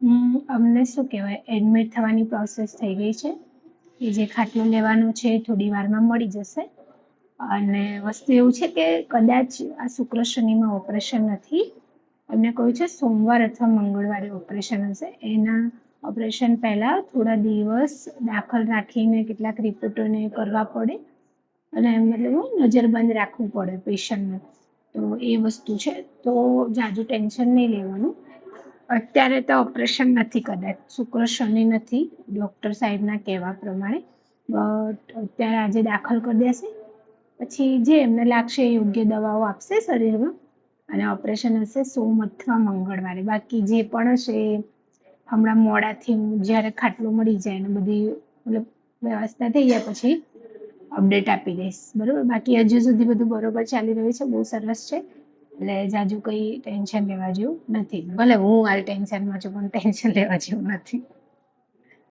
અમને શું કહેવાય, એડમિટ થવાની પ્રોસેસ થઈ ગઈ છે. એ જે ખાટલો લેવાનો છે એ થોડી વારમાં મળી જશે. અને વસ્તુ એવું છે કે કદાચ આ શુક્ર શનિમાં ઓપરેશન નથી. એમને કહ્યું છે સોમવાર અથવા મંગળવારે ઓપરેશન હશે. એના ઓપરેશન પહેલાં થોડા દિવસ દાખલ રાખીને કેટલાક રિપોર્ટોને કરવા પડે અને મતલબ નજરબંધ રાખવું પડે પેશન્ટને. તો એ વસ્તુ છે. તો જાજુ ટેન્શન નહીં લેવાનું. અત્યારે તો ઓપરેશન નથી, કદાચ શુક્ર શનિ નથી ડૉક્ટર સાહેબના કહેવા પ્રમાણે. બટ અત્યારે આજે દાખલ કરી દેશે, પછી જે એમને લાગશે એ યોગ્ય દવાઓ આપશે શરીરમાં અને ઓપરેશન હશે સોમ અથવા મંગળવારે. બાકી જે પણ હશે એ હમણાં મોડાથી જ્યારે ખાટલો મળી જાય અને બધી મતલબ વ્યવસ્થા થઈ જાય પછી અપડેટ આપી દઈશ, બરાબર. બાકી હજુ સુધી બધું બરોબર ચાલી રહ્યું છે, બહુ સરસ છે. એટલે જાજુ કંઈ ટેન્શન લેવા જેવું નથી. ભલે હું હાલ ટેન્શનમાં છું પણ ટેન્શન લેવા જેવું નથી.